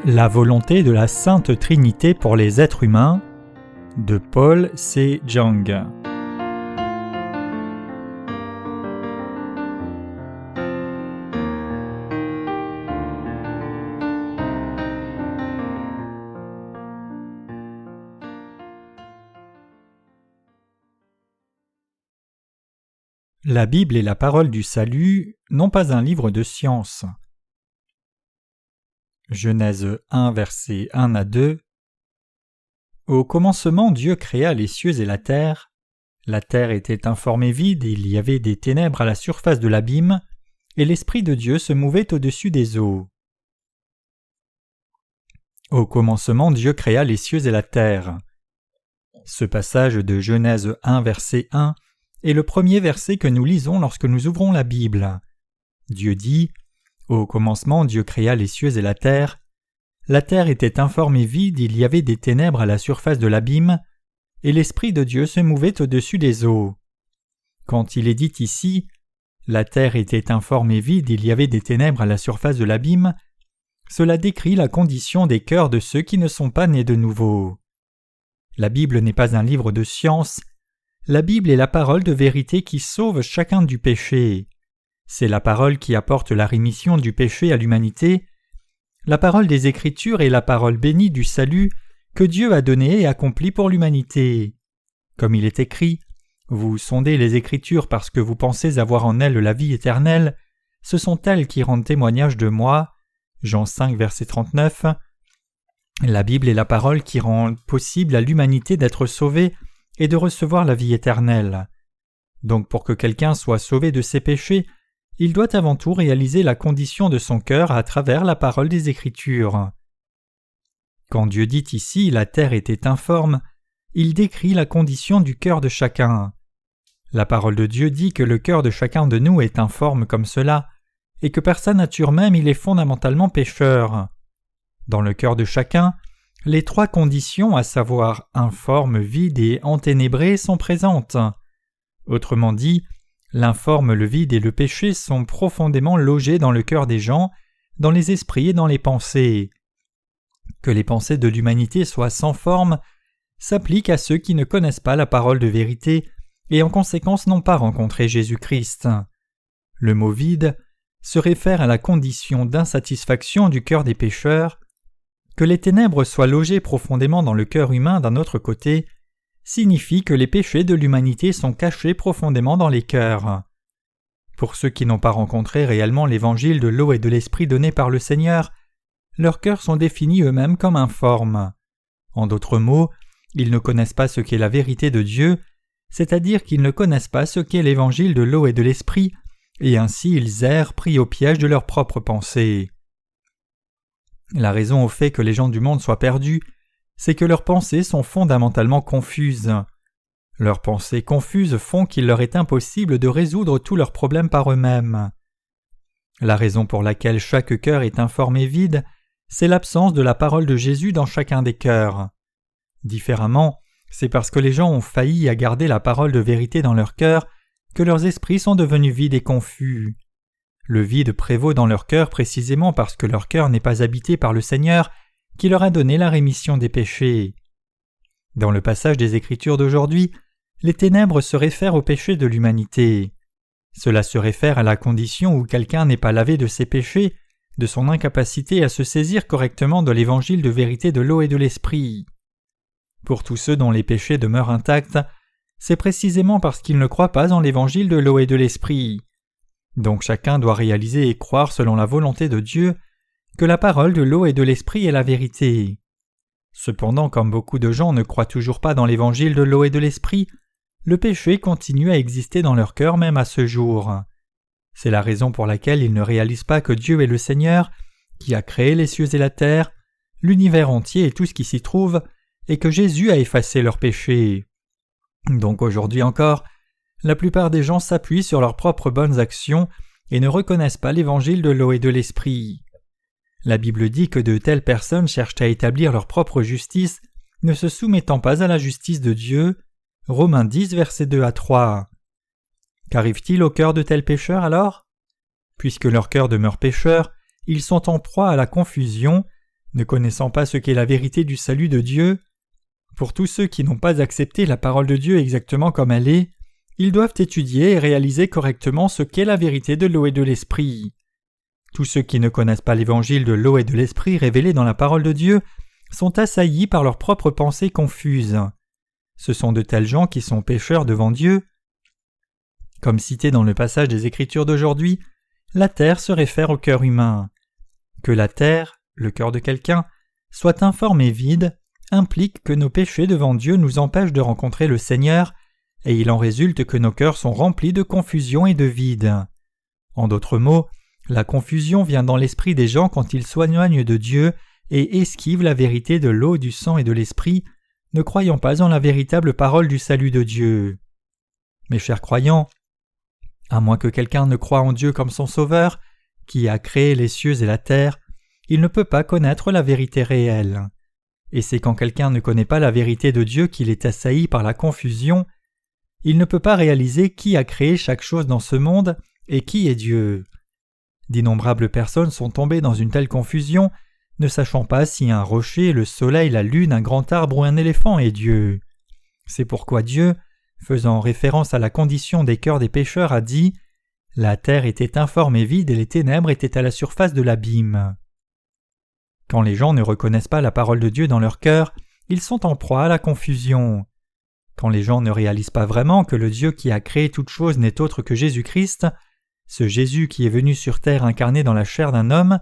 La volonté de la Sainte Trinité pour les êtres humains de Paul C. Jung. La Bible est la parole du salut, non pas un livre de science. Genèse 1, versets 1 à 2. Au commencement, Dieu créa les cieux et la terre. La terre était informe et vide, et il y avait des ténèbres à la surface de l'abîme, et l'Esprit de Dieu se mouvait au-dessus des eaux. Au commencement, Dieu créa les cieux et la terre. Ce passage de Genèse 1, verset 1 est le premier verset que nous lisons lorsque nous ouvrons la Bible. Dieu dit « Au commencement, Dieu créa les cieux et la terre. La terre était informe et vide, il y avait des ténèbres à la surface de l'abîme, et l'Esprit de Dieu se mouvait au-dessus des eaux. » Quand il est dit ici « La terre était informe et vide, il y avait des ténèbres à la surface de l'abîme », cela décrit la condition des cœurs de ceux qui ne sont pas nés de nouveau. La Bible n'est pas un livre de science. La Bible est la parole de vérité qui sauve chacun du péché. C'est la parole qui apporte la rémission du péché à l'humanité. La parole des Écritures est la parole bénie du salut que Dieu a donnée et accomplie pour l'humanité. Comme il est écrit, « Vous sondez les Écritures parce que vous pensez avoir en elles la vie éternelle, ce sont elles qui rendent témoignage de moi. » Jean 5, verset 39. La Bible est la parole qui rend possible à l'humanité d'être sauvée et de recevoir la vie éternelle. Donc pour que quelqu'un soit sauvé de ses péchés, il doit avant tout réaliser la condition de son cœur à travers la parole des Écritures. Quand Dieu dit ici « la terre était informe », il décrit la condition du cœur de chacun. La parole de Dieu dit que le cœur de chacun de nous est informe comme cela, et que par sa nature même il est fondamentalement pécheur. Dans le cœur de chacun, les trois conditions, à savoir informe, vide et enténébré, sont présentes. Autrement dit, l'informe, le vide et le péché sont profondément logés dans le cœur des gens, dans les esprits et dans les pensées. Que les pensées de l'humanité soient sans forme s'applique à ceux qui ne connaissent pas la parole de vérité et en conséquence n'ont pas rencontré Jésus-Christ. Le mot « vide » se réfère à la condition d'insatisfaction du cœur des pécheurs. Que les ténèbres soient logées profondément dans le cœur humain d'un autre côté signifie que les péchés de l'humanité sont cachés profondément dans les cœurs. Pour ceux qui n'ont pas rencontré réellement l'évangile de l'eau et de l'esprit donné par le Seigneur, leurs cœurs sont définis eux-mêmes comme informes. En d'autres mots, ils ne connaissent pas ce qu'est la vérité de Dieu, c'est-à-dire qu'ils ne connaissent pas ce qu'est l'évangile de l'eau et de l'esprit, et ainsi ils errent pris au piège de leurs propres pensées. La raison au fait que les gens du monde soient perdus, c'est que leurs pensées sont fondamentalement confuses. Leurs pensées confuses font qu'il leur est impossible de résoudre tous leurs problèmes par eux-mêmes. La raison pour laquelle chaque cœur est informe et vide, c'est l'absence de la parole de Jésus dans chacun des cœurs. Différemment, c'est parce que les gens ont failli à garder la parole de vérité dans leur cœur que leurs esprits sont devenus vides et confus. Le vide prévaut dans leur cœur précisément parce que leur cœur n'est pas habité par le Seigneur qui leur a donné la rémission des péchés. Dans le passage des Écritures d'aujourd'hui, les ténèbres se réfèrent au péché de l'humanité. Cela se réfère à la condition où quelqu'un n'est pas lavé de ses péchés, de son incapacité à se saisir correctement de l'évangile de vérité de l'eau et de l'esprit. Pour tous ceux dont les péchés demeurent intacts, c'est précisément parce qu'ils ne croient pas en l'évangile de l'eau et de l'esprit. Donc chacun doit réaliser et croire selon la volonté de Dieu que la parole de l'eau et de l'esprit est la vérité. Cependant, comme beaucoup de gens ne croient toujours pas dans l'évangile de l'eau et de l'esprit, le péché continue à exister dans leur cœur même à ce jour. C'est la raison pour laquelle ils ne réalisent pas que Dieu est le Seigneur, qui a créé les cieux et la terre, l'univers entier et tout ce qui s'y trouve, et que Jésus a effacé leurs péchés. Donc aujourd'hui encore, la plupart des gens s'appuient sur leurs propres bonnes actions et ne reconnaissent pas l'évangile de l'eau et de l'esprit. La Bible dit que de telles personnes cherchent à établir leur propre justice, ne se soumettant pas à la justice de Dieu. Romains 10, versets 2 à 3. Qu'arrive-t-il au cœur de tels pécheurs alors ? Puisque leur cœur demeure pécheur, ils sont en proie à la confusion, ne connaissant pas ce qu'est la vérité du salut de Dieu. Pour tous ceux qui n'ont pas accepté la parole de Dieu exactement comme elle est, ils doivent étudier et réaliser correctement ce qu'est la vérité de l'eau et de l'esprit. Tous ceux qui ne connaissent pas l'évangile de l'eau et de l'esprit révélé dans la parole de Dieu sont assaillis par leurs propres pensées confuses. Ce sont de tels gens qui sont pécheurs devant Dieu. Comme cité dans le passage des Écritures d'aujourd'hui, la terre se réfère au cœur humain. Que la terre, le cœur de quelqu'un, soit informe et vide, implique que nos péchés devant Dieu nous empêchent de rencontrer le Seigneur, et il en résulte que nos cœurs sont remplis de confusion et de vide. En d'autres mots, la confusion vient dans l'esprit des gens quand ils s'éloignent de Dieu et esquivent la vérité de l'eau, du sang et de l'esprit, ne croyant pas en la véritable parole du salut de Dieu. Mes chers croyants, à moins que quelqu'un ne croie en Dieu comme son Sauveur, qui a créé les cieux et la terre, il ne peut pas connaître la vérité réelle. Et c'est quand quelqu'un ne connaît pas la vérité de Dieu qu'il est assailli par la confusion. Il ne peut pas réaliser qui a créé chaque chose dans ce monde et qui est Dieu. D'innombrables personnes sont tombées dans une telle confusion, ne sachant pas si un rocher, le soleil, la lune, un grand arbre ou un éléphant est Dieu. C'est pourquoi Dieu, faisant référence à la condition des cœurs des pécheurs, a dit « La terre était informe et vide et les ténèbres étaient à la surface de l'abîme. » Quand les gens ne reconnaissent pas la parole de Dieu dans leur cœur, ils sont en proie à la confusion. Quand les gens ne réalisent pas vraiment que le Dieu qui a créé toutes choses n'est autre que Jésus-Christ, ce Jésus qui est venu sur terre incarné dans la chair d'un homme,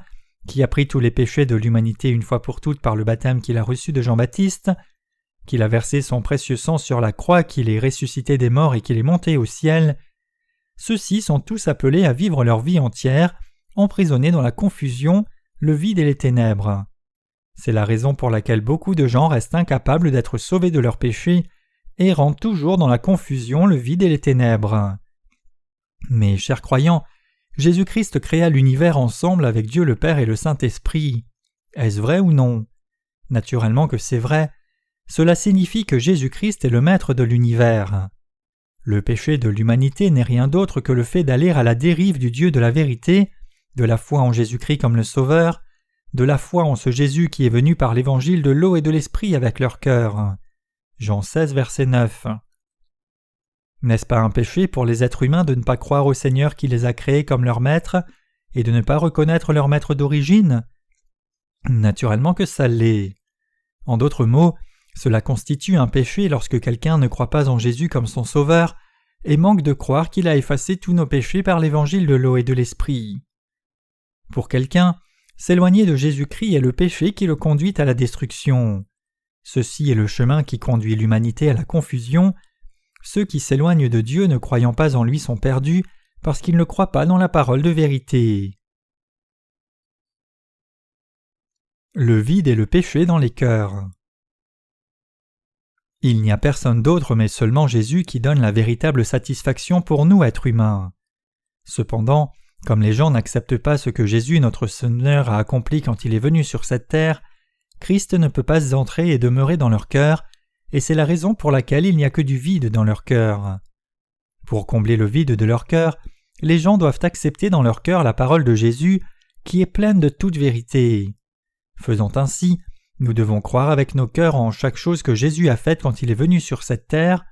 qui a pris tous les péchés de l'humanité une fois pour toutes par le baptême qu'il a reçu de Jean-Baptiste, qu'il a versé son précieux sang sur la croix, qu'il est ressuscité des morts et qu'il est monté au ciel, ceux-ci sont tous appelés à vivre leur vie entière, emprisonnés dans la confusion, le vide et les ténèbres. C'est la raison pour laquelle beaucoup de gens restent incapables d'être sauvés de leurs péchés, errant toujours dans la confusion, le vide et les ténèbres. Mais, chers croyants, Jésus-Christ créa l'univers ensemble avec Dieu le Père et le Saint-Esprit. Est-ce vrai ou non? Naturellement que c'est vrai. Cela signifie que Jésus-Christ est le maître de l'univers. Le péché de l'humanité n'est rien d'autre que le fait d'aller à la dérive du Dieu de la vérité, de la foi en Jésus-Christ comme le Sauveur, de la foi en ce Jésus qui est venu par l'évangile de l'eau et de l'esprit avec leur cœur. Jean 16, verset 9. N'est-ce pas un péché pour les êtres humains de ne pas croire au Seigneur qui les a créés comme leur maître et de ne pas reconnaître leur maître d'origine? Naturellement que ça l'est. En d'autres mots, cela constitue un péché lorsque quelqu'un ne croit pas en Jésus comme son Sauveur et manque de croire qu'il a effacé tous nos péchés par l'évangile de l'eau et de l'esprit. Pour quelqu'un, s'éloigner de Jésus-Christ est le péché qui le conduit à la destruction. Ceci est le chemin qui conduit l'humanité à la confusion. Ceux qui s'éloignent de Dieu ne croyant pas en lui sont perdus parce qu'ils ne croient pas dans la parole de vérité. Le vide et le péché dans les cœurs. Il n'y a personne d'autre mais seulement Jésus qui donne la véritable satisfaction pour nous êtres humains. Cependant, comme les gens n'acceptent pas ce que Jésus notre Seigneur a accompli quand il est venu sur cette terre, Christ ne peut pas entrer et demeurer dans leur cœur, et c'est la raison pour laquelle il n'y a que du vide dans leur cœur. Pour combler le vide de leur cœur, les gens doivent accepter dans leur cœur la parole de Jésus, qui est pleine de toute vérité. Faisant ainsi, nous devons croire avec nos cœurs en chaque chose que Jésus a faite quand il est venu sur cette terre.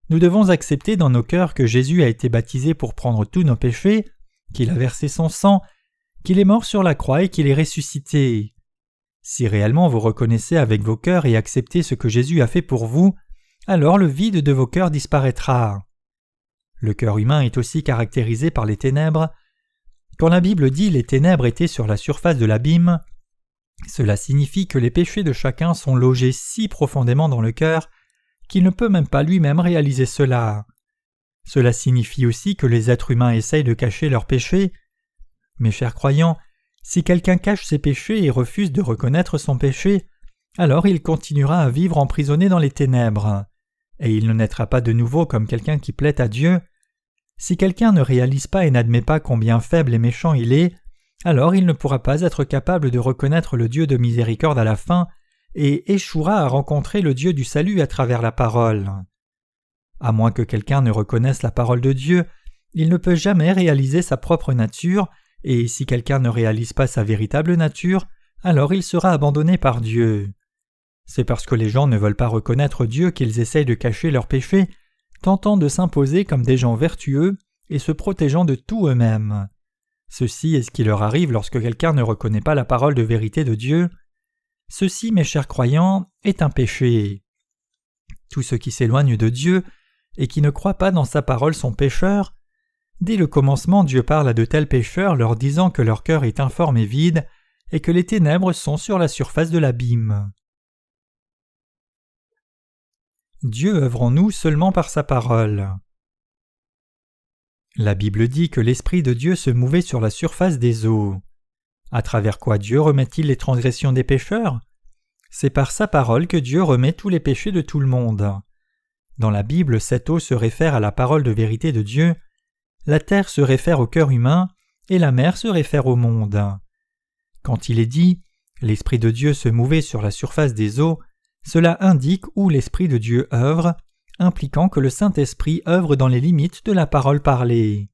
Nous devons accepter dans nos cœurs que Jésus a été baptisé pour prendre tous nos péchés, qu'il a versé son sang, qu'il est mort sur la croix et qu'il est ressuscité. Si réellement vous reconnaissez avec vos cœurs et acceptez ce que Jésus a fait pour vous, alors le vide de vos cœurs disparaîtra. Le cœur humain est aussi caractérisé par les ténèbres. Quand la Bible dit « les ténèbres étaient sur la surface de l'abîme », cela signifie que les péchés de chacun sont logés si profondément dans le cœur qu'il ne peut même pas lui-même réaliser cela. Cela signifie aussi que les êtres humains essayent de cacher leurs péchés. Mes chers croyants, si quelqu'un cache ses péchés et refuse de reconnaître son péché, alors il continuera à vivre emprisonné dans les ténèbres, et il ne naîtra pas de nouveau comme quelqu'un qui plaît à Dieu. Si quelqu'un ne réalise pas et n'admet pas combien faible et méchant il est, alors il ne pourra pas être capable de reconnaître le Dieu de miséricorde à la fin et échouera à rencontrer le Dieu du salut à travers la parole. À moins que quelqu'un ne reconnaisse la parole de Dieu, il ne peut jamais réaliser sa propre nature, et si quelqu'un ne réalise pas sa véritable nature, alors il sera abandonné par Dieu. C'est parce que les gens ne veulent pas reconnaître Dieu qu'ils essayent de cacher leurs péchés, tentant de s'imposer comme des gens vertueux et se protégeant de tout eux-mêmes. Ceci est ce qui leur arrive lorsque quelqu'un ne reconnaît pas la parole de vérité de Dieu. Ceci, mes chers croyants, est un péché. Tous ceux qui s'éloignent de Dieu et qui ne croient pas dans sa parole sont pécheurs. Dès le commencement, Dieu parle à de tels pécheurs, leur disant que leur cœur est informe et vide, et que les ténèbres sont sur la surface de l'abîme. Dieu œuvre en nous seulement par sa parole. La Bible dit que l'Esprit de Dieu se mouvait sur la surface des eaux. À travers quoi Dieu remet-il les transgressions des pécheurs ? C'est par sa parole que Dieu remet tous les péchés de tout le monde. Dans la Bible, cette eau se réfère à la parole de vérité de Dieu, la terre se réfère au cœur humain, et la mer se réfère au monde. Quand il est dit « l'Esprit de Dieu se mouvait sur la surface des eaux », cela indique où l'Esprit de Dieu œuvre, impliquant que le Saint-Esprit œuvre dans les limites de la parole parlée.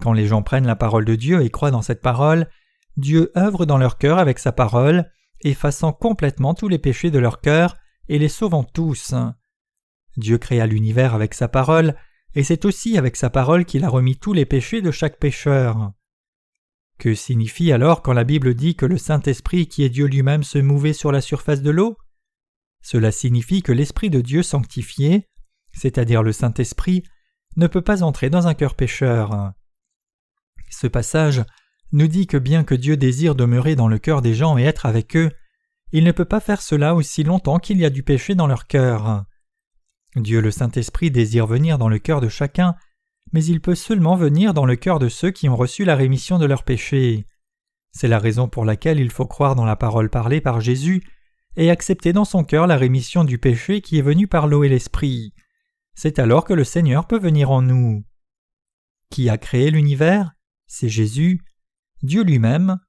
Quand les gens prennent la parole de Dieu et croient dans cette parole, Dieu œuvre dans leur cœur avec sa parole, effaçant complètement tous les péchés de leur cœur et les sauvant tous. Dieu créa l'univers avec sa parole, et c'est aussi avec sa parole qu'il a remis tous les péchés de chaque pécheur. Que signifie alors quand la Bible dit que le Saint-Esprit qui est Dieu lui-même se mouvait sur la surface de l'eau ? Cela signifie que l'Esprit de Dieu sanctifié, c'est-à-dire le Saint-Esprit, ne peut pas entrer dans un cœur pécheur. Ce passage nous dit que bien que Dieu désire demeurer dans le cœur des gens et être avec eux, il ne peut pas faire cela aussi longtemps qu'il y a du péché dans leur cœur. Dieu le Saint-Esprit désire venir dans le cœur de chacun, mais il peut seulement venir dans le cœur de ceux qui ont reçu la rémission de leurs péchés. C'est la raison pour laquelle il faut croire dans la parole parlée par Jésus et accepter dans son cœur la rémission du péché qui est venue par l'eau et l'Esprit. C'est alors que le Seigneur peut venir en nous. Qui a créé l'univers ? C'est Jésus, Dieu lui-même.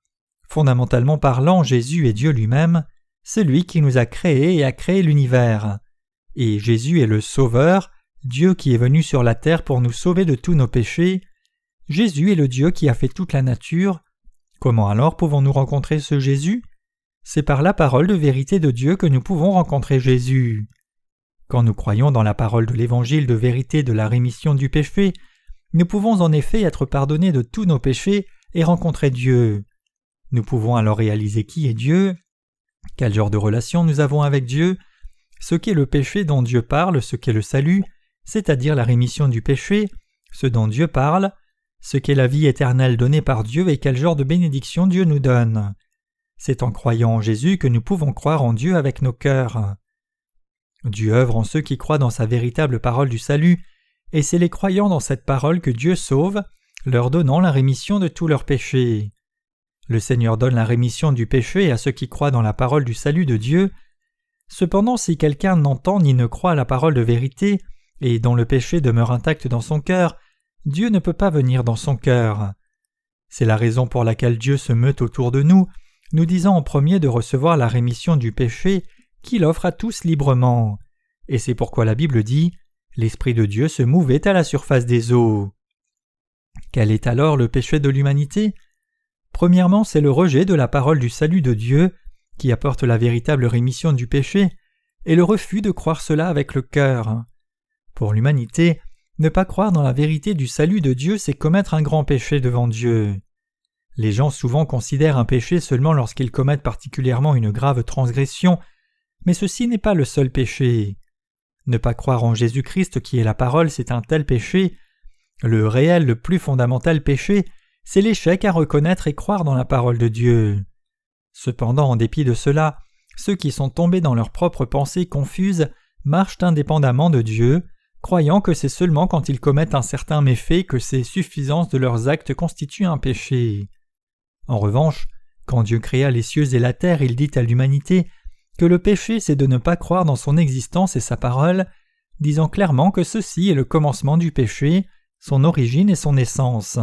Fondamentalement parlant, Jésus est Dieu lui-même, celui qui nous a créés et a créé l'univers. Et Jésus est le Sauveur, Dieu qui est venu sur la terre pour nous sauver de tous nos péchés. Jésus est le Dieu qui a fait toute la nature. Comment alors pouvons-nous rencontrer ce Jésus ? C'est par la parole de vérité de Dieu que nous pouvons rencontrer Jésus. Quand nous croyons dans la parole de l'Évangile de vérité de la rémission du péché, nous pouvons en effet être pardonnés de tous nos péchés et rencontrer Dieu. Nous pouvons alors réaliser qui est Dieu, quel genre de relation nous avons avec Dieu, ce qu'est le péché dont Dieu parle, ce qu'est le salut, c'est-à-dire la rémission du péché, ce dont Dieu parle, ce qu'est la vie éternelle donnée par Dieu et quel genre de bénédiction Dieu nous donne. C'est en croyant en Jésus que nous pouvons croire en Dieu avec nos cœurs. Dieu œuvre en ceux qui croient dans sa véritable parole du salut, et c'est les croyants dans cette parole que Dieu sauve, leur donnant la rémission de tous leurs péchés. Le Seigneur donne la rémission du péché à ceux qui croient dans la parole du salut de Dieu. Cependant, si quelqu'un n'entend ni ne croit à la parole de vérité, et dont le péché demeure intact dans son cœur, Dieu ne peut pas venir dans son cœur. C'est la raison pour laquelle Dieu se meut autour de nous, nous disant en premier de recevoir la rémission du péché qu'il offre à tous librement. Et c'est pourquoi la Bible dit « L'Esprit de Dieu se mouvait à la surface des eaux ». Quel est alors le péché de l'humanité ? Premièrement, c'est le rejet de la parole du salut de Dieu, qui apporte la véritable rémission du péché, et le refus de croire cela avec le cœur. Pour l'humanité, ne pas croire dans la vérité du salut de Dieu, c'est commettre un grand péché devant Dieu. Les gens souvent considèrent un péché seulement lorsqu'ils commettent particulièrement une grave transgression, mais ceci n'est pas le seul péché. Ne pas croire en Jésus-Christ qui est la parole, c'est un tel péché. Le réel, le plus fondamental péché, c'est l'échec à reconnaître et croire dans la parole de Dieu. Cependant, en dépit de cela, ceux qui sont tombés dans leurs propres pensées confuses marchent indépendamment de Dieu, croyant que c'est seulement quand ils commettent un certain méfait que ces suffisances de leurs actes constituent un péché. En revanche, quand Dieu créa les cieux et la terre, il dit à l'humanité que le péché c'est de ne pas croire dans son existence et sa parole, disant clairement que ceci est le commencement du péché, son origine et son essence.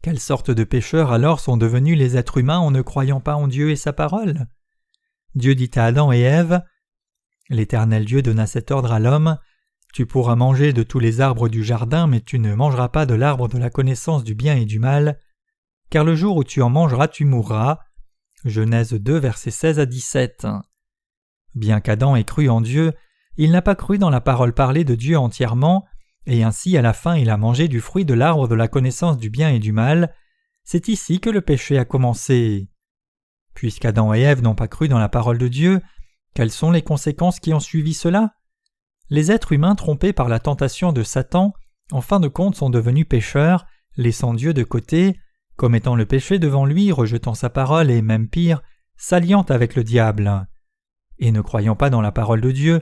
Quelle sorte de pécheurs alors sont devenus les êtres humains en ne croyant pas en Dieu et sa parole ? Dieu dit à Adam et Ève, « L'Éternel Dieu donna cet ordre à l'homme, « Tu pourras manger de tous les arbres du jardin, mais tu ne mangeras pas de l'arbre de la connaissance du bien et du mal, car le jour où tu en mangeras, tu mourras. Genèse 2, versets 16 à 17. Bien qu'Adam ait cru en Dieu, il n'a pas cru dans la parole parlée de Dieu entièrement, et ainsi à la fin il a mangé du fruit de l'arbre de la connaissance du bien et du mal. C'est ici que le péché a commencé. Puisqu'Adam et Ève n'ont pas cru dans la parole de Dieu, quelles sont les conséquences qui ont suivi cela? Les êtres humains trompés par la tentation de Satan, en fin de compte sont devenus pécheurs, laissant Dieu de côté, commettant le péché devant lui, rejetant sa parole et, même pire, s'alliant avec le diable. Et ne croyant pas dans la parole de Dieu,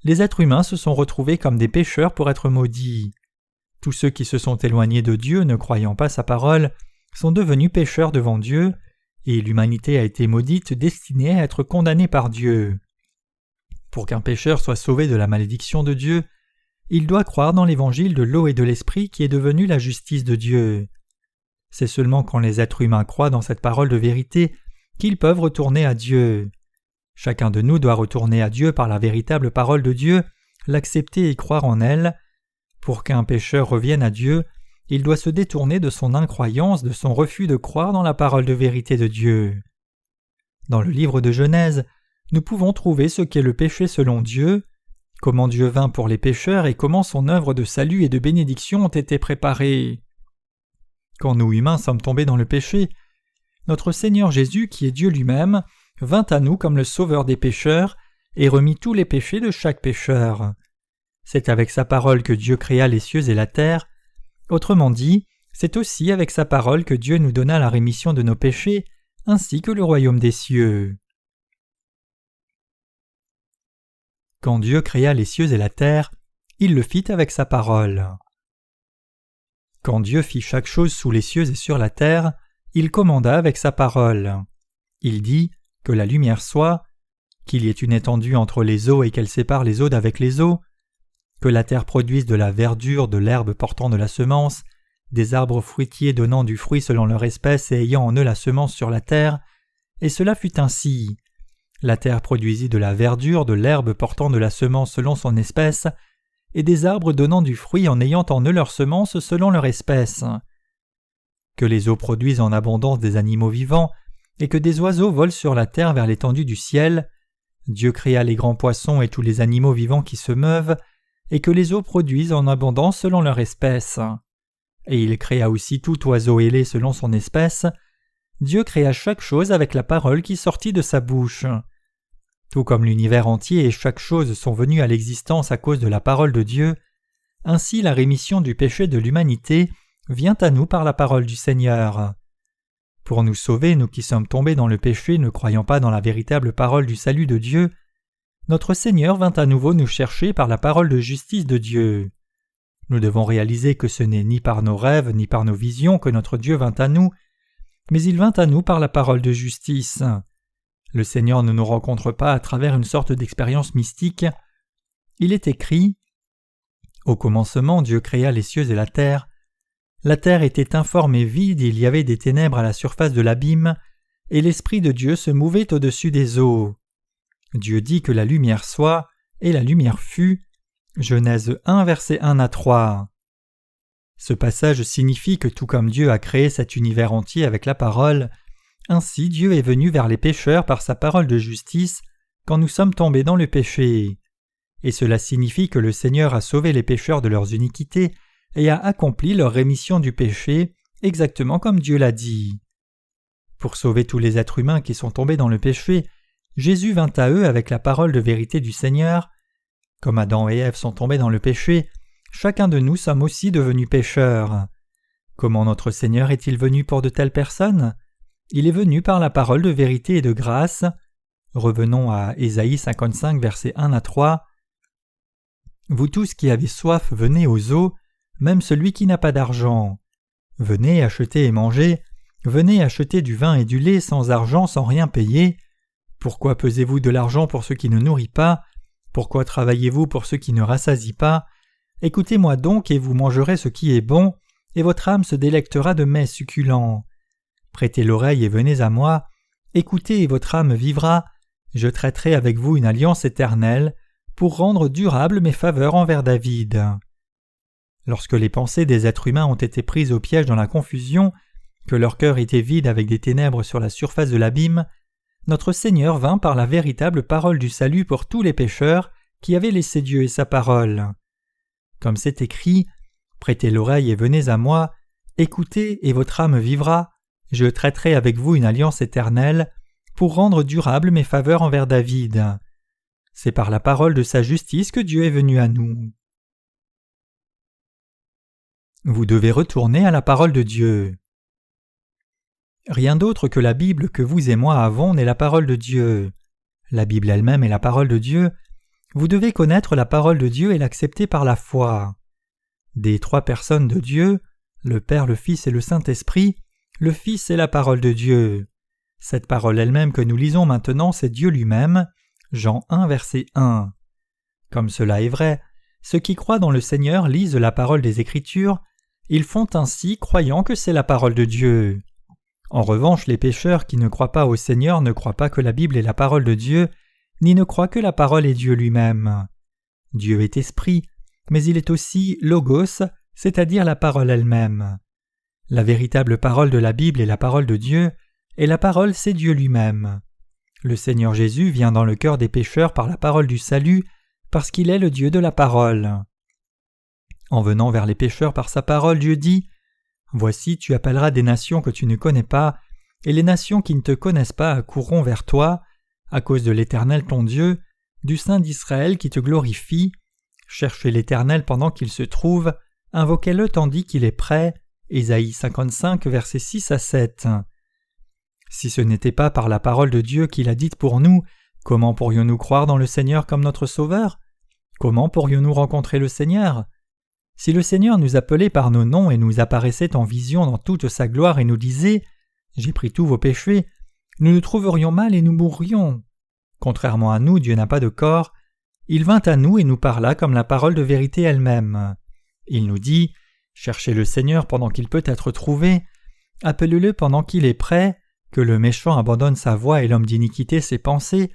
les êtres humains se sont retrouvés comme des pécheurs pour être maudits. Tous ceux qui se sont éloignés de Dieu, ne croyant pas sa parole, sont devenus pécheurs devant Dieu, et l'humanité a été maudite, destinée à être condamnée par Dieu. Pour qu'un pécheur soit sauvé de la malédiction de Dieu, il doit croire dans l'évangile de l'eau et de l'esprit qui est devenu la justice de Dieu. C'est seulement quand les êtres humains croient dans cette parole de vérité qu'ils peuvent retourner à Dieu. Chacun de nous doit retourner à Dieu par la véritable parole de Dieu, l'accepter et croire en elle. Pour qu'un pécheur revienne à Dieu, il doit se détourner de son incroyance, de son refus de croire dans la parole de vérité de Dieu. Dans le livre de Genèse, nous pouvons trouver ce qu'est le péché selon Dieu, comment Dieu vint pour les pécheurs et comment son œuvre de salut et de bénédiction ont été préparées. Quand nous humains sommes tombés dans le péché, notre Seigneur Jésus, qui est Dieu lui-même, vint à nous comme le sauveur des pécheurs et remit tous les péchés de chaque pécheur. C'est avec sa parole que Dieu créa les cieux et la terre. Autrement dit, c'est aussi avec sa parole que Dieu nous donna la rémission de nos péchés, ainsi que le royaume des cieux. Quand Dieu créa les cieux et la terre, il le fit avec sa parole. Quand Dieu fit chaque chose sous les cieux et sur la terre, il commanda avec sa parole. Il dit que la lumière soit, qu'il y ait une étendue entre les eaux et qu'elle sépare les eaux d'avec les eaux, que la terre produise de la verdure, de l'herbe portant de la semence, des arbres fruitiers donnant du fruit selon leur espèce et ayant en eux la semence sur la terre, et cela fut ainsi. La terre produisit de la verdure, de l'herbe portant de la semence selon son espèce, et des arbres donnant du fruit en ayant en eux leur semence selon leur espèce. Que les eaux produisent en abondance des animaux vivants, et que des oiseaux volent sur la terre vers l'étendue du ciel. Dieu créa les grands poissons et tous les animaux vivants qui se meuvent, et que les eaux produisent en abondance selon leur espèce. Et il créa aussi tout oiseau ailé selon son espèce. Dieu créa chaque chose avec la parole qui sortit de sa bouche. Tout comme l'univers entier et chaque chose sont venus à l'existence à cause de la parole de Dieu, ainsi la rémission du péché de l'humanité vient à nous par la parole du Seigneur. Pour nous sauver, nous qui sommes tombés dans le péché ne croyant pas dans la véritable parole du salut de Dieu, notre Seigneur vint à nouveau nous chercher par la parole de justice de Dieu. Nous devons réaliser que ce n'est ni par nos rêves ni par nos visions que notre Dieu vint à nous, mais il vint à nous par la parole de justice. Le Seigneur ne nous rencontre pas à travers une sorte d'expérience mystique. Il est écrit « Au commencement, Dieu créa les cieux et la terre. La terre était informe et vide, il y avait des ténèbres à la surface de l'abîme, et l'Esprit de Dieu se mouvait au-dessus des eaux. Dieu dit que la lumière soit, et la lumière fut. » Genèse 1, versets 1 à 3. Ce passage signifie que tout comme Dieu a créé cet univers entier avec la parole, ainsi Dieu est venu vers les pécheurs par sa parole de justice quand nous sommes tombés dans le péché. Et cela signifie que le Seigneur a sauvé les pécheurs de leurs iniquités et a accompli leur rémission du péché, exactement comme Dieu l'a dit. Pour sauver tous les êtres humains qui sont tombés dans le péché, Jésus vint à eux avec la parole de vérité du Seigneur. Comme Adam et Ève sont tombés dans le péché, chacun de nous sommes aussi devenus pécheurs. Comment notre Seigneur est-il venu pour de telles personnes? Il est venu par la parole de vérité et de grâce. Revenons à Ésaïe 55, versets 1 à 3. « Vous tous qui avez soif, venez aux eaux, même celui qui n'a pas d'argent. Venez acheter et manger, venez acheter du vin et du lait sans argent, sans rien payer. Pourquoi pesez-vous de l'argent pour ce qui ne nourrit pas? Pourquoi travaillez-vous pour ce qui ne rassasie pas? Écoutez-moi donc et vous mangerez ce qui est bon, et votre âme se délectera de mets succulents. Prêtez l'oreille et venez à moi, écoutez et votre âme vivra, je traiterai avec vous une alliance éternelle, pour rendre durables mes faveurs envers David. » Lorsque les pensées des êtres humains ont été prises au piège dans la confusion, que leur cœur était vide avec des ténèbres sur la surface de l'abîme, notre Seigneur vint par la véritable parole du salut pour tous les pécheurs qui avaient laissé Dieu et sa parole. Comme c'est écrit, « Prêtez l'oreille et venez à moi, écoutez et votre âme vivra, je traiterai avec vous une alliance éternelle pour rendre durable mes faveurs envers David. » C'est par la parole de sa justice que Dieu est venu à nous. Vous devez retourner à la parole de Dieu. Rien d'autre que la Bible que vous et moi avons n'est la parole de Dieu. La Bible elle-même est la parole de Dieu. Vous devez connaître la parole de Dieu et l'accepter par la foi. Des trois personnes de Dieu, le Père, le Fils et le Saint-Esprit, le Fils est la parole de Dieu. Cette parole elle-même que nous lisons maintenant, c'est Dieu lui-même. Jean 1, verset 1. Comme cela est vrai, ceux qui croient dans le Seigneur lisent la parole des Écritures, ils font ainsi croyant que c'est la parole de Dieu. En revanche, les pécheurs qui ne croient pas au Seigneur ne croient pas que la Bible est la parole de Dieu, ni ne croient que la parole est Dieu lui-même. Dieu est esprit, mais il est aussi logos, c'est-à-dire la parole elle-même. La véritable parole de la Bible est la parole de Dieu, et la parole c'est Dieu lui-même. Le Seigneur Jésus vient dans le cœur des pécheurs par la parole du salut, parce qu'il est le Dieu de la parole. En venant vers les pécheurs par sa parole, Dieu dit « Voici, tu appelleras des nations que tu ne connais pas, et les nations qui ne te connaissent pas accourront vers toi, à cause de l'Éternel ton Dieu, du Saint d'Israël qui te glorifie. Cherchez l'Éternel pendant qu'il se trouve, invoquez-le tandis qu'il est prêt. » Ésaïe 55, versets 6 à 7. Si ce n'était pas par la parole de Dieu qu'il a dite pour nous, comment pourrions-nous croire dans le Seigneur comme notre Sauveur? Comment pourrions-nous rencontrer le Seigneur? Si le Seigneur nous appelait par nos noms et nous apparaissait en vision dans toute sa gloire et nous disait « J'ai pris tous vos péchés », nous nous trouverions mal et nous mourrions. Contrairement à nous, Dieu n'a pas de corps. Il vint à nous et nous parla comme la parole de vérité elle-même. Il nous dit « Cherchez le Seigneur pendant qu'il peut être trouvé, appelez-le pendant qu'il est prêt, que le méchant abandonne sa voie et l'homme d'iniquité ses pensées,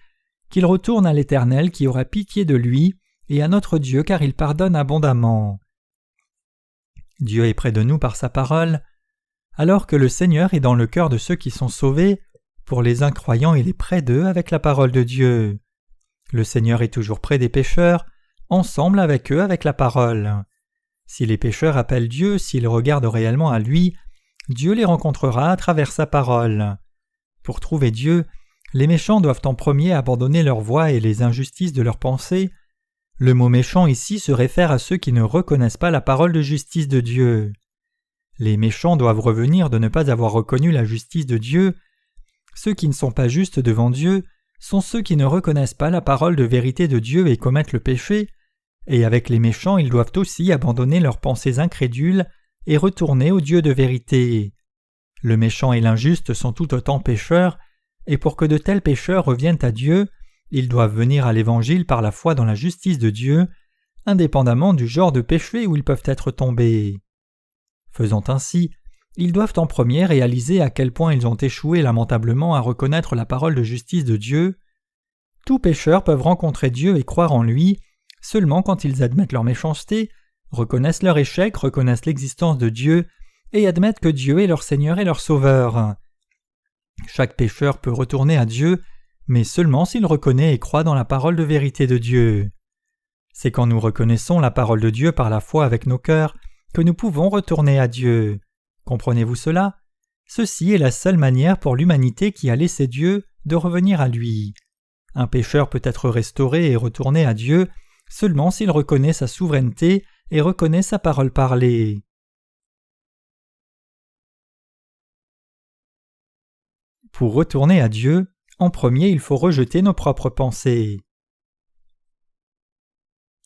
qu'il retourne à l'Éternel qui aura pitié de lui, et à notre Dieu car il pardonne abondamment. » Dieu est près de nous par sa parole. Alors que le Seigneur est dans le cœur de ceux qui sont sauvés, pour les incroyants il est près d'eux avec la parole de Dieu. Le Seigneur est toujours près des pécheurs, ensemble avec eux avec la parole. Si les pécheurs appellent Dieu, s'ils regardent réellement à lui, Dieu les rencontrera à travers sa parole. Pour trouver Dieu, les méchants doivent en premier abandonner leur voie et les injustices de leurs pensées. Le mot méchant ici se réfère à ceux qui ne reconnaissent pas la parole de justice de Dieu. Les méchants doivent revenir de ne pas avoir reconnu la justice de Dieu. Ceux qui ne sont pas justes devant Dieu sont ceux qui ne reconnaissent pas la parole de vérité de Dieu et commettent le péché, et avec les méchants ils doivent aussi abandonner leurs pensées incrédules et retourner au Dieu de vérité. Le méchant et l'injuste sont tout autant pécheurs, et pour que de tels pécheurs reviennent à Dieu, ils doivent venir à l'Évangile par la foi dans la justice de Dieu, indépendamment du genre de péché où ils peuvent être tombés. Faisant ainsi, ils doivent en premier réaliser à quel point ils ont échoué lamentablement à reconnaître la parole de justice de Dieu. Tous pécheurs peuvent rencontrer Dieu et croire en lui seulement quand ils admettent leur méchanceté, reconnaissent leur échec, reconnaissent l'existence de Dieu et admettent que Dieu est leur Seigneur et leur Sauveur. Chaque pécheur peut retourner à Dieu, mais seulement s'il reconnaît et croit dans la parole de vérité de Dieu. C'est quand nous reconnaissons la parole de Dieu par la foi avec nos cœurs que nous pouvons retourner à Dieu. Comprenez-vous cela? Ceci est la seule manière pour l'humanité qui a laissé Dieu de revenir à lui. Un pécheur peut être restauré et retourner à Dieu seulement s'il reconnaît sa souveraineté et reconnaît sa parole parlée. Pour retourner à Dieu, en premier il faut rejeter nos propres pensées.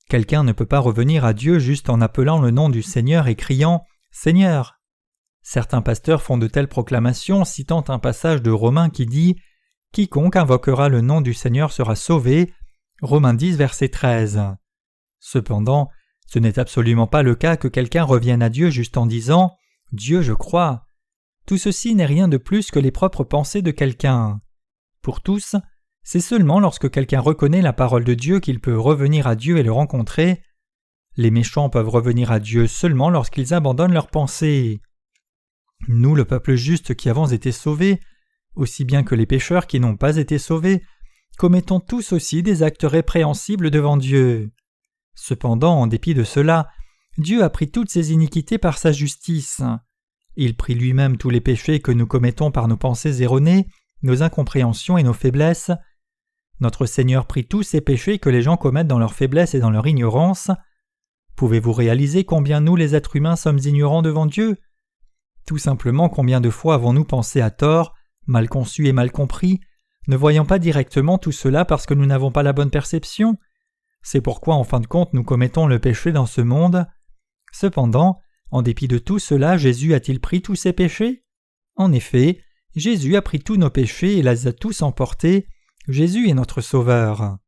Quelqu'un ne peut pas revenir à Dieu juste en appelant le nom du Seigneur et criant « Seigneur ». Certains pasteurs font de telles proclamations citant un passage de Romains qui dit « Quiconque invoquera le nom du Seigneur sera sauvé » Romains 10, verset 13. Cependant, ce n'est absolument pas le cas que quelqu'un revienne à Dieu juste en disant « Dieu, je crois ». Tout ceci n'est rien de plus que les propres pensées de quelqu'un. Pour tous, c'est seulement lorsque quelqu'un reconnaît la parole de Dieu qu'il peut revenir à Dieu et le rencontrer. Les méchants peuvent revenir à Dieu seulement lorsqu'ils abandonnent leurs pensées. Nous, le peuple juste qui avons été sauvés, aussi bien que les pécheurs qui n'ont pas été sauvés, commettons tous aussi des actes répréhensibles devant Dieu. Cependant, en dépit de cela, Dieu a pris toutes ces iniquités par sa justice. Il prit lui-même tous les péchés que nous commettons par nos pensées erronées, nos incompréhensions et nos faiblesses. Notre Seigneur prit tous ces péchés que les gens commettent dans leur faiblesse et dans leur ignorance. Pouvez-vous réaliser combien nous, les êtres humains, sommes ignorants devant Dieu? Tout simplement, combien de fois avons-nous pensé à tort, mal conçu et mal compris, ne voyant pas directement tout cela parce que nous n'avons pas la bonne perception? C'est pourquoi, en fin de compte, nous commettons le péché dans ce monde. Cependant, en dépit de tout cela, Jésus a-t-il pris tous ces péchés? En effet, Jésus a pris tous nos péchés et les a tous emportés. Jésus est notre Sauveur.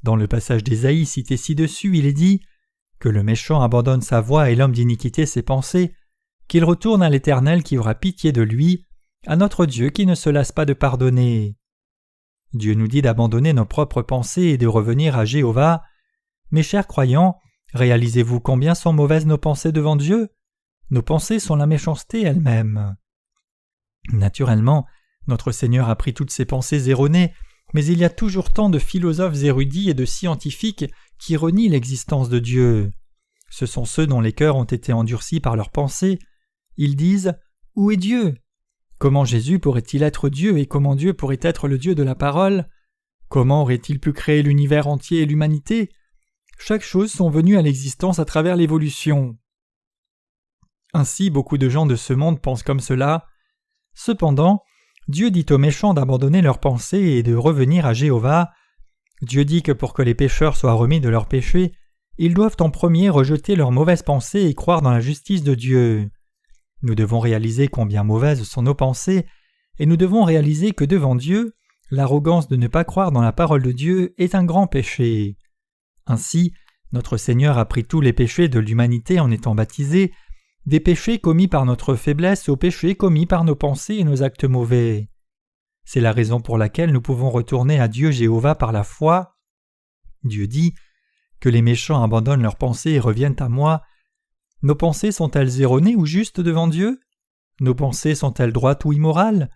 Dans le passage d'Ésaïe cité ci-dessus, il est dit « Que le méchant abandonne sa voie et l'homme d'iniquité ses pensées, qu'il retourne à l'Éternel qui aura pitié de lui, à notre Dieu qui ne se lasse pas de pardonner. » Dieu nous dit d'abandonner nos propres pensées et de revenir à Jéhovah. Mes chers croyants, réalisez-vous combien sont mauvaises nos pensées devant Dieu? Nos pensées sont la méchanceté elle-même. Naturellement, notre Seigneur a pris toutes ces pensées erronées, mais il y a toujours tant de philosophes érudits et de scientifiques qui renient l'existence de Dieu. Ce sont ceux dont les cœurs ont été endurcis par leurs pensées. Ils disent « Où est Dieu ?» Comment Jésus pourrait-il être Dieu et comment Dieu pourrait être le Dieu de la parole? Comment aurait-il pu créer l'univers entier et l'humanité? Chaque chose sont venues à l'existence à travers l'évolution. Ainsi, beaucoup de gens de ce monde pensent comme cela. Cependant, Dieu dit aux méchants d'abandonner leurs pensées et de revenir à Jéhovah. Dieu dit que pour que les pécheurs soient remis de leurs péchés, ils doivent en premier rejeter leurs mauvaises pensées et croire dans la justice de Dieu. Nous devons réaliser combien mauvaises sont nos pensées, et nous devons réaliser que devant Dieu, l'arrogance de ne pas croire dans la parole de Dieu est un grand péché. Ainsi, notre Seigneur a pris tous les péchés de l'humanité en étant baptisé, des péchés commis par notre faiblesse aux péchés commis par nos pensées et nos actes mauvais. C'est la raison pour laquelle nous pouvons retourner à Dieu Jéhovah par la foi. Dieu dit « Que les méchants abandonnent leurs pensées et reviennent à moi ». Nos pensées sont-elles erronées ou justes devant Dieu? Nos pensées sont-elles droites ou immorales?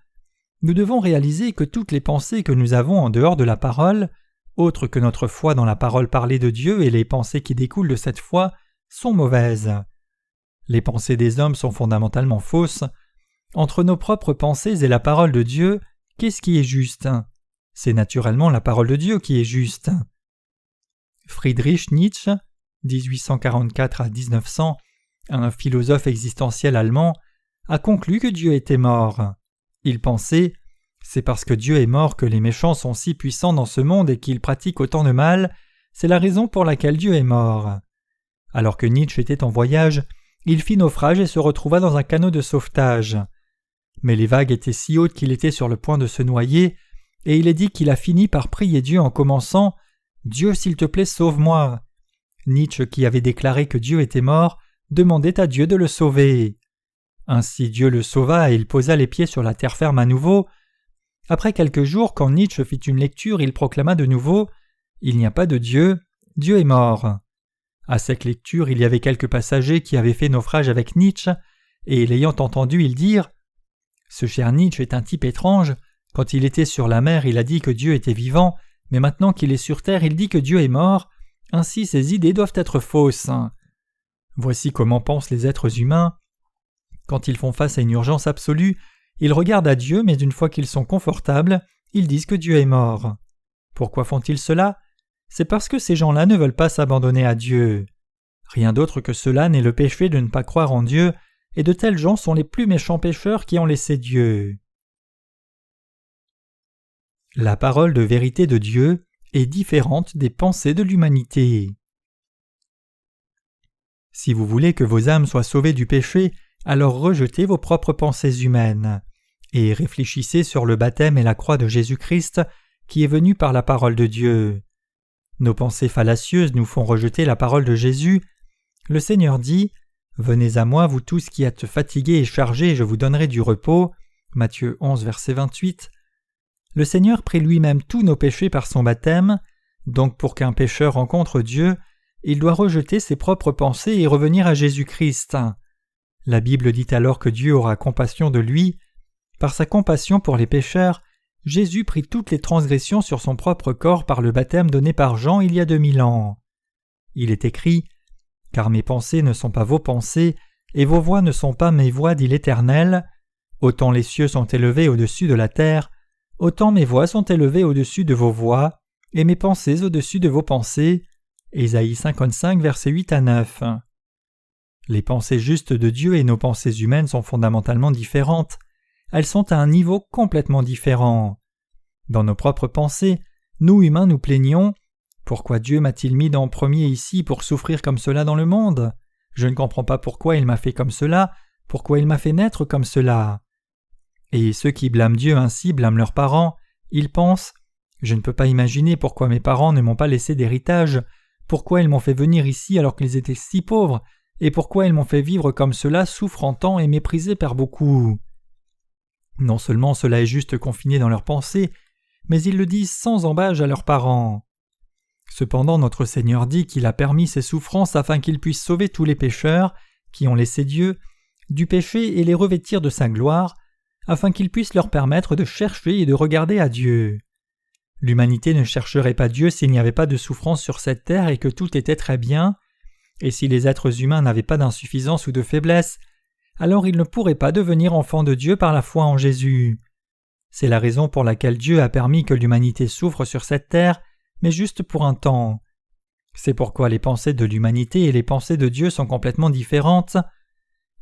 Nous devons réaliser que toutes les pensées que nous avons en dehors de la parole, autres que notre foi dans la parole parlée de Dieu et les pensées qui découlent de cette foi, sont mauvaises. Les pensées des hommes sont fondamentalement fausses. Entre nos propres pensées et la parole de Dieu, qu'est-ce qui est juste? C'est naturellement la parole de Dieu qui est juste. Friedrich Nietzsche, 1844 à 1900, un philosophe existentiel allemand, a conclu que Dieu était mort. Il pensait « C'est parce que Dieu est mort que les méchants sont si puissants dans ce monde et qu'ils pratiquent autant de mal, c'est la raison pour laquelle Dieu est mort. » Alors que Nietzsche était en voyage, il fit naufrage et se retrouva dans un canot de sauvetage. Mais les vagues étaient si hautes qu'il était sur le point de se noyer, et il est dit qu'il a fini par prier Dieu en commençant « Dieu, s'il te plaît, sauve-moi !» Nietzsche, qui avait déclaré que Dieu était mort, demandait à Dieu de le sauver. Ainsi Dieu le sauva et il posa les pieds sur la terre ferme à nouveau. Après quelques jours, quand Nietzsche fit une lecture, il proclama de nouveau « Il n'y a pas de Dieu, Dieu est mort ». À cette lecture, il y avait quelques passagers qui avaient fait naufrage avec Nietzsche, et l'ayant entendu, ils dirent « Ce cher Nietzsche est un type étrange. Quand il était sur la mer, il a dit que Dieu était vivant, mais maintenant qu'il est sur terre, il dit que Dieu est mort. Ainsi ses idées doivent être fausses. » Voici comment pensent les êtres humains. Quand ils font face à une urgence absolue, ils regardent à Dieu, mais une fois qu'ils sont confortables, ils disent que Dieu est mort. Pourquoi font-ils cela? C'est parce que ces gens-là ne veulent pas s'abandonner à Dieu. Rien d'autre que cela n'est le péché de ne pas croire en Dieu, et de tels gens sont les plus méchants pécheurs qui ont laissé Dieu. La parole de vérité de Dieu est différente des pensées de l'humanité. Si vous voulez que vos âmes soient sauvées du péché, alors rejetez vos propres pensées humaines, et réfléchissez sur le baptême et la croix de Jésus-Christ qui est venu par la parole de Dieu. Nos pensées fallacieuses nous font rejeter la parole de Jésus. Le Seigneur dit « Venez à moi, vous tous qui êtes fatigués et chargés, et je vous donnerai du repos. » Matthieu 11, verset 28. Le Seigneur prit lui-même tous nos péchés par son baptême, donc pour qu'un pécheur rencontre Dieu, il doit rejeter ses propres pensées et revenir à Jésus-Christ. La Bible dit alors que Dieu aura compassion de lui. Par sa compassion pour les pécheurs, Jésus prit toutes les transgressions sur son propre corps par le baptême donné par Jean il y a 2000 ans. Il est écrit « Car mes pensées ne sont pas vos pensées, et vos voix ne sont pas mes voix, dit l'Éternel. Autant les cieux sont élevés au-dessus de la terre, autant mes voix sont élevées au-dessus de vos voix, et mes pensées au-dessus de vos pensées. » Ésaïe 55, versets 8 à 9. Les pensées justes de Dieu et nos pensées humaines sont fondamentalement différentes. Elles sont à un niveau complètement différent. Dans nos propres pensées, nous humains nous plaignons « Pourquoi Dieu m'a-t-il mis en premier ici pour souffrir comme cela dans le monde ? Je ne comprends pas pourquoi il m'a fait comme cela, pourquoi il m'a fait naître comme cela. » Et ceux qui blâment Dieu ainsi blâment leurs parents. Ils pensent « Je ne peux pas imaginer pourquoi mes parents ne m'ont pas laissé d'héritage, pourquoi ils m'ont fait venir ici alors qu'ils étaient si pauvres, et pourquoi ils m'ont fait vivre comme cela, souffrant tant et méprisé par beaucoup. » Non seulement cela est juste confiné dans leurs pensées, mais ils le disent sans embâche à leurs parents. Cependant, notre Seigneur dit qu'il a permis ces souffrances afin qu'il puisse sauver tous les pécheurs, qui ont laissé Dieu, du péché et les revêtir de sa gloire, afin qu'il puisse leur permettre de chercher et de regarder à Dieu. L'humanité ne chercherait pas Dieu s'il n'y avait pas de souffrance sur cette terre et que tout était très bien, et si les êtres humains n'avaient pas d'insuffisance ou de faiblesse, alors ils ne pourraient pas devenir enfants de Dieu par la foi en Jésus. C'est la raison pour laquelle Dieu a permis que l'humanité souffre sur cette terre, mais juste pour un temps. C'est pourquoi les pensées de l'humanité et les pensées de Dieu sont complètement différentes.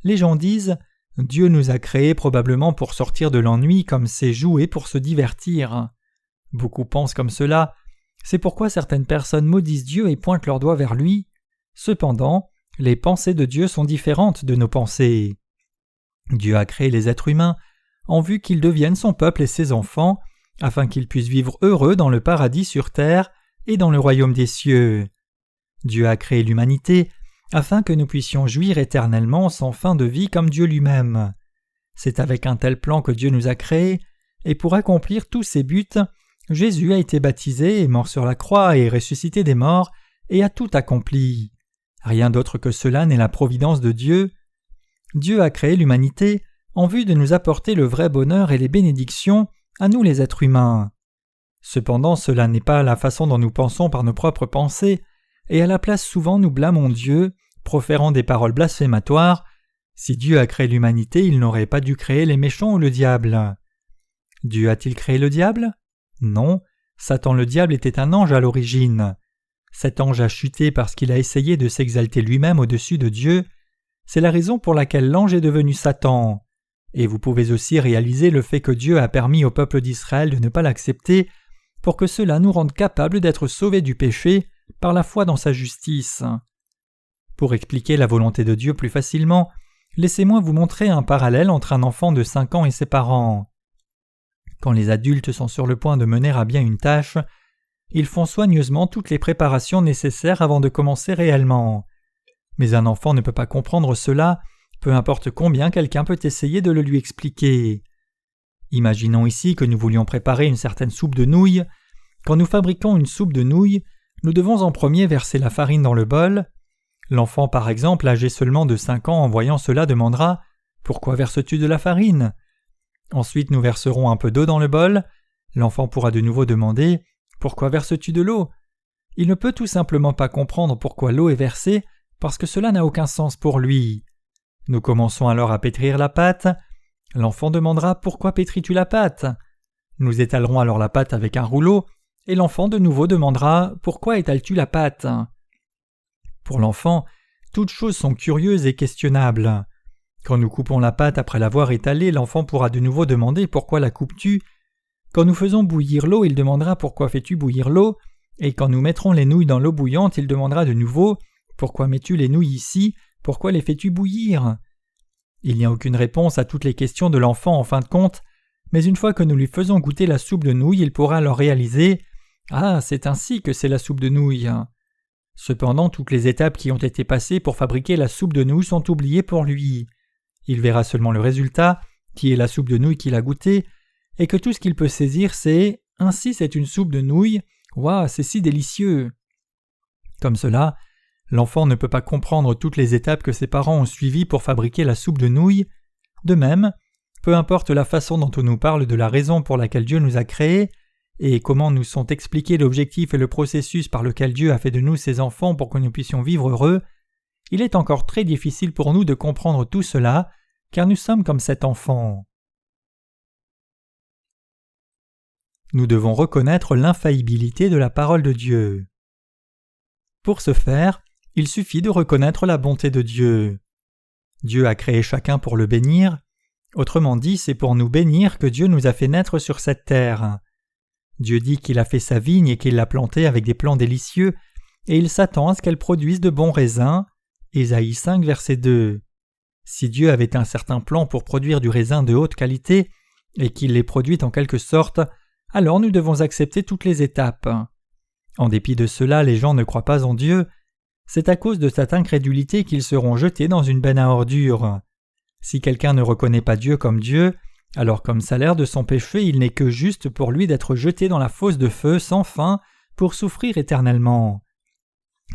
Les gens disent « Dieu nous a créés probablement pour sortir de l'ennui comme c'est jouer pour se divertir ». Beaucoup pensent comme cela, c'est pourquoi certaines personnes maudissent Dieu et pointent leurs doigts vers lui. Cependant, les pensées de Dieu sont différentes de nos pensées. Dieu a créé les êtres humains en vue qu'ils deviennent son peuple et ses enfants, afin qu'ils puissent vivre heureux dans le paradis sur terre et dans le royaume des cieux. Dieu a créé l'humanité afin que nous puissions jouir éternellement sans fin de vie comme Dieu lui-même. C'est avec un tel plan que Dieu nous a créés, et pour accomplir tous ces buts, Jésus a été baptisé, est mort sur la croix et est ressuscité des morts, et a tout accompli. Rien d'autre que cela n'est la providence de Dieu. Dieu a créé l'humanité en vue de nous apporter le vrai bonheur et les bénédictions à nous les êtres humains. Cependant, cela n'est pas la façon dont nous pensons par nos propres pensées, et à la place souvent nous blâmons Dieu, proférant des paroles blasphématoires. Si Dieu a créé l'humanité, il n'aurait pas dû créer les méchants ou le diable. Dieu a-t-il créé le diable ? Non, Satan le diable était un ange à l'origine. Cet ange a chuté parce qu'il a essayé de s'exalter lui-même au-dessus de Dieu. C'est la raison pour laquelle l'ange est devenu Satan. Et vous pouvez aussi réaliser le fait que Dieu a permis au peuple d'Israël de ne pas l'accepter pour que cela nous rende capables d'être sauvés du péché par la foi dans sa justice. Pour expliquer la volonté de Dieu plus facilement, laissez-moi vous montrer un parallèle entre un enfant de 5 ans et ses parents. Quand les adultes sont sur le point de mener à bien une tâche, ils font soigneusement toutes les préparations nécessaires avant de commencer réellement. Mais un enfant ne peut pas comprendre cela, peu importe combien quelqu'un peut essayer de le lui expliquer. Imaginons ici que nous voulions préparer une certaine soupe de nouilles. Quand nous fabriquons une soupe de nouilles, nous devons en premier verser la farine dans le bol. L'enfant, par exemple, âgé seulement de 5 ans, en voyant cela, demandera « Pourquoi verses-tu de la farine ?» Ensuite, nous verserons un peu d'eau dans le bol. L'enfant pourra de nouveau demander « Pourquoi verses-tu de l'eau ?» Il ne peut tout simplement pas comprendre pourquoi l'eau est versée, parce que cela n'a aucun sens pour lui. Nous commençons alors à pétrir la pâte. L'enfant demandera « Pourquoi pétris-tu la pâte ?» Nous étalerons alors la pâte avec un rouleau, et l'enfant de nouveau demandera « Pourquoi étales-tu la pâte ?» Pour l'enfant, toutes choses sont curieuses et questionnables. Quand nous coupons la pâte après l'avoir étalée, l'enfant pourra de nouveau demander « Pourquoi la coupes-tu » Quand nous faisons bouillir l'eau, il demandera « Pourquoi fais-tu bouillir l'eau » Et quand nous mettrons les nouilles dans l'eau bouillante, il demandera de nouveau « Pourquoi mets-tu les nouilles ici ? Pourquoi les fais-tu bouillir ?» Il n'y a aucune réponse à toutes les questions de l'enfant en fin de compte, mais une fois que nous lui faisons goûter la soupe de nouilles, il pourra alors réaliser « Ah, c'est ainsi que c'est la soupe de nouilles !» Cependant, toutes les étapes qui ont été passées pour fabriquer la soupe de nouilles sont oubliées pour lui. Il verra seulement le résultat, qui est la soupe de nouilles qu'il a goûtée, et que tout ce qu'il peut saisir c'est « Ainsi c'est une soupe de nouilles, waouh, c'est si délicieux !» Comme cela, l'enfant ne peut pas comprendre toutes les étapes que ses parents ont suivies pour fabriquer la soupe de nouilles. De même, peu importe la façon dont on nous parle de la raison pour laquelle Dieu nous a créés, et comment nous sont expliqués l'objectif et le processus par lequel Dieu a fait de nous ses enfants pour que nous puissions vivre heureux, il est encore très difficile pour nous de comprendre tout cela, car nous sommes comme cet enfant. Nous devons reconnaître l'infaillibilité de la parole de Dieu. Pour ce faire, il suffit de reconnaître la bonté de Dieu. Dieu a créé chacun pour le bénir. Autrement dit, c'est pour nous bénir que Dieu nous a fait naître sur cette terre. Dieu dit qu'il a fait sa vigne et qu'il l'a plantée avec des plants délicieux, et il s'attend à ce qu'elle produise de bons raisins. Ésaïe 5, verset 2. Si Dieu avait un certain plan pour produire du raisin de haute qualité, et qu'il les produit en quelque sorte, alors nous devons accepter toutes les étapes. En dépit de cela, les gens ne croient pas en Dieu. C'est à cause de cette incrédulité qu'ils seront jetés dans une benne à ordures. Si quelqu'un ne reconnaît pas Dieu comme Dieu, alors comme salaire de son péché, il n'est que juste pour lui d'être jeté dans la fosse de feu sans fin pour souffrir éternellement.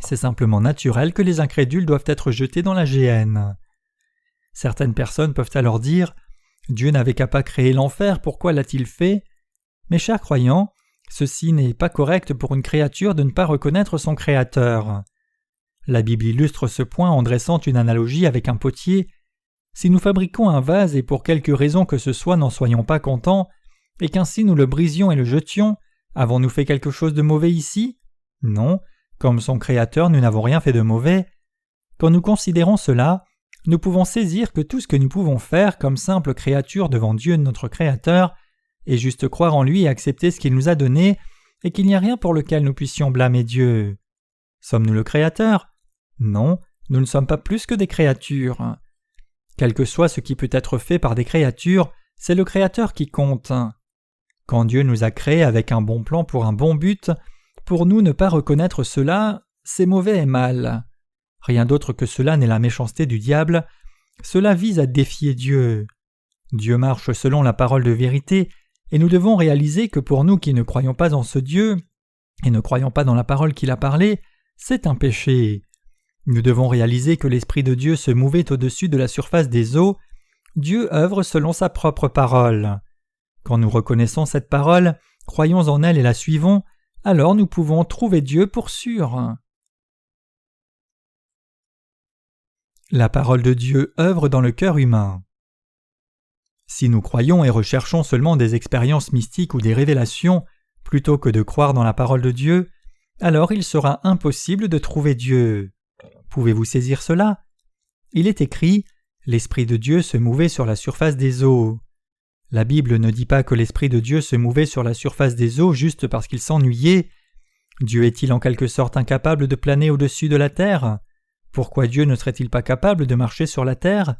C'est simplement naturel que les incrédules doivent être jetés dans la géhenne. Certaines personnes peuvent alors dire « Dieu n'avait qu'à pas créer l'enfer, pourquoi l'a-t-il fait ?» Mes chers croyants, ceci n'est pas correct pour une créature de ne pas reconnaître son Créateur. La Bible illustre ce point en dressant une analogie avec un potier. Si nous fabriquons un vase et pour quelque raison que ce soit n'en soyons pas contents, et qu'ainsi nous le brisions et le jetions, avons-nous fait quelque chose de mauvais ici? Non, comme son Créateur, nous n'avons rien fait de mauvais. Quand nous considérons cela, nous pouvons saisir que tout ce que nous pouvons faire comme simple créature devant Dieu notre Créateur est juste croire en lui et accepter ce qu'il nous a donné, et qu'il n'y a rien pour lequel nous puissions blâmer Dieu. Sommes-nous le Créateur? Non, nous ne sommes pas plus que des créatures. Quel que soit ce qui peut être fait par des créatures, c'est le Créateur qui compte. Quand Dieu nous a créés avec un bon plan pour un bon but, pour nous ne pas reconnaître cela, c'est mauvais et mal. Rien d'autre que cela n'est la méchanceté du diable. Cela vise à défier Dieu. Dieu marche selon la parole de vérité, et nous devons réaliser que pour nous qui ne croyons pas en ce Dieu, et ne croyons pas dans la parole qu'il a parlé, c'est un péché. Nous devons réaliser que l'Esprit de Dieu se mouvait au-dessus de la surface des eaux. Dieu œuvre selon sa propre parole. Quand nous reconnaissons cette parole, croyons en elle et la suivons, alors nous pouvons trouver Dieu pour sûr. La parole de Dieu œuvre dans le cœur humain. Si nous croyons et recherchons seulement des expériences mystiques ou des révélations, plutôt que de croire dans la parole de Dieu, alors il sera impossible de trouver Dieu. Pouvez-vous saisir cela? Il est écrit « L'Esprit de Dieu se mouvait sur la surface des eaux ». La Bible ne dit pas que l'Esprit de Dieu se mouvait sur la surface des eaux juste parce qu'il s'ennuyait. Dieu est-il en quelque sorte incapable de planer au-dessus de la terre? Pourquoi Dieu ne serait-il pas capable de marcher sur la terre?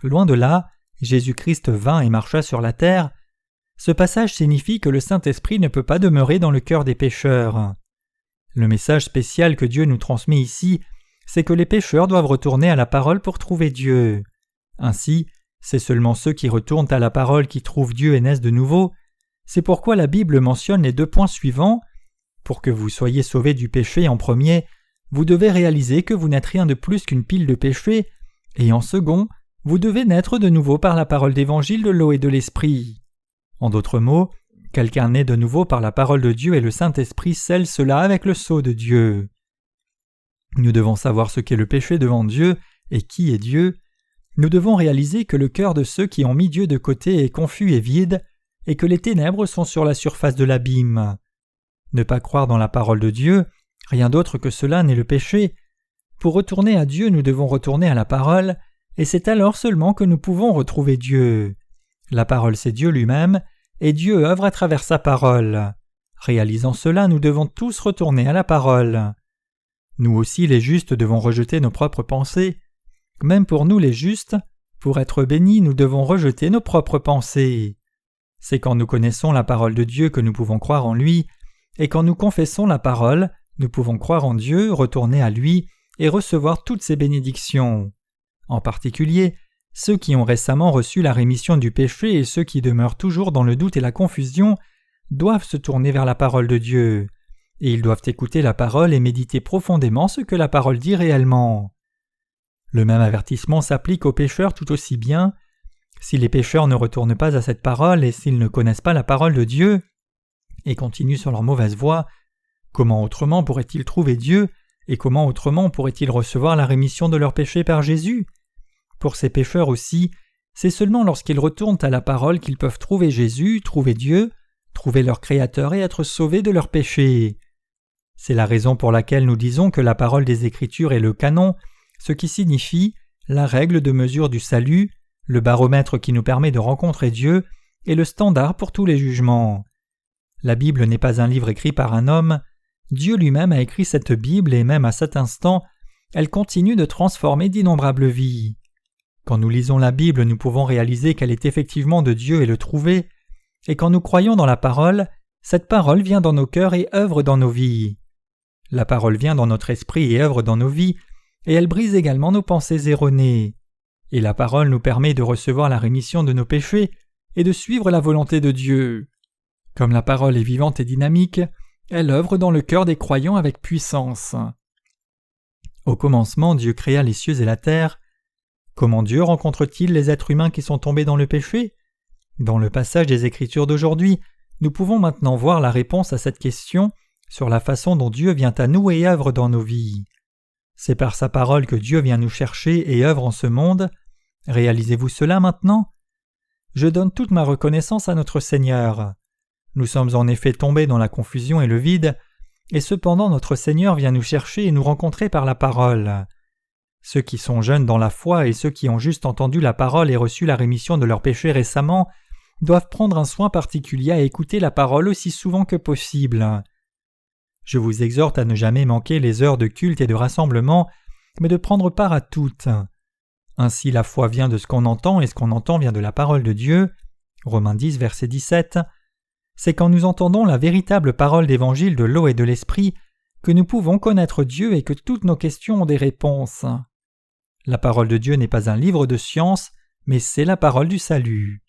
Loin de là, Jésus-Christ vint et marcha sur la terre. Ce passage signifie que le Saint-Esprit ne peut pas demeurer dans le cœur des pécheurs. Le message spécial que Dieu nous transmet ici, c'est que les pécheurs doivent retourner à la parole pour trouver Dieu. Ainsi, c'est seulement ceux qui retournent à la parole qui trouvent Dieu et naissent de nouveau. C'est pourquoi la Bible mentionne les 2 points suivants. Pour que vous soyez sauvés du péché en premier, vous devez réaliser que vous n'êtes rien de plus qu'une pile de péchés, et en second, vous devez naître de nouveau par la parole d'évangile de l'eau et de l'esprit. En d'autres mots, quelqu'un né de nouveau par la parole de Dieu et le Saint-Esprit scelle cela avec le sceau de Dieu. Nous devons savoir ce qu'est le péché devant Dieu et qui est Dieu. Nous devons réaliser que le cœur de ceux qui ont mis Dieu de côté est confus et vide, et que les ténèbres sont sur la surface de l'abîme. Ne pas croire dans la parole de Dieu, rien d'autre que cela n'est le péché. Pour retourner à Dieu, nous devons retourner à la parole, et c'est alors seulement que nous pouvons retrouver Dieu. La parole, c'est Dieu lui-même, et Dieu œuvre à travers sa parole. Réalisant cela, nous devons tous retourner à la parole. Nous aussi, les justes, devons rejeter nos propres pensées. Même pour nous, les justes, pour être bénis, nous devons rejeter nos propres pensées. C'est quand nous connaissons la parole de Dieu que nous pouvons croire en lui, et quand nous confessons la parole, nous pouvons croire en Dieu, retourner à lui, et recevoir toutes ses bénédictions. En particulier, ceux qui ont récemment reçu la rémission du péché et ceux qui demeurent toujours dans le doute et la confusion doivent se tourner vers la parole de Dieu, et ils doivent écouter la parole et méditer profondément ce que la parole dit réellement. Le même avertissement s'applique aux pécheurs tout aussi bien. Si les pécheurs ne retournent pas à cette parole et s'ils ne connaissent pas la parole de Dieu et continuent sur leur mauvaise voie, comment autrement pourraient-ils trouver Dieu et comment autrement pourraient-ils recevoir la rémission de leurs péchés par Jésus? Pour ces pécheurs aussi, c'est seulement lorsqu'ils retournent à la parole qu'ils peuvent trouver Jésus, trouver Dieu, trouver leur Créateur et être sauvés de leurs péchés. C'est la raison pour laquelle nous disons que la parole des Écritures est le canon, ce qui signifie la règle de mesure du salut, le baromètre qui nous permet de rencontrer Dieu et le standard pour tous les jugements. La Bible n'est pas un livre écrit par un homme, Dieu lui-même a écrit cette Bible et même à cet instant, elle continue de transformer d'innombrables vies. Quand nous lisons la Bible, nous pouvons réaliser qu'elle est effectivement de Dieu et le trouver, et quand nous croyons dans la parole, cette parole vient dans nos cœurs et œuvre dans nos vies. La parole vient dans notre esprit et œuvre dans nos vies, et elle brise également nos pensées erronées. Et la parole nous permet de recevoir la rémission de nos péchés et de suivre la volonté de Dieu. Comme la parole est vivante et dynamique, elle œuvre dans le cœur des croyants avec puissance. Au commencement, Dieu créa les cieux et la terre. Comment Dieu rencontre-t-il les êtres humains qui sont tombés dans le péché? Dans le passage des Écritures d'aujourd'hui, nous pouvons maintenant voir la réponse à cette question sur la façon dont Dieu vient à nous et œuvre dans nos vies. C'est par sa parole que Dieu vient nous chercher et œuvre en ce monde. Réalisez-vous cela maintenant? Je donne toute ma reconnaissance à notre Seigneur. Nous sommes en effet tombés dans la confusion et le vide, et cependant notre Seigneur vient nous chercher et nous rencontrer par la parole. Ceux qui sont jeunes dans la foi et ceux qui ont juste entendu la parole et reçu la rémission de leurs péchés récemment doivent prendre un soin particulier à écouter la parole aussi souvent que possible. Je vous exhorte à ne jamais manquer les heures de culte et de rassemblement, mais de prendre part à toutes. Ainsi la foi vient de ce qu'on entend et ce qu'on entend vient de la parole de Dieu. Romains 10, verset 17. C'est quand nous entendons la véritable parole d'évangile de l'eau et de l'esprit que nous pouvons connaître Dieu et que toutes nos questions ont des réponses. La parole de Dieu n'est pas un livre de science, mais c'est la parole du salut.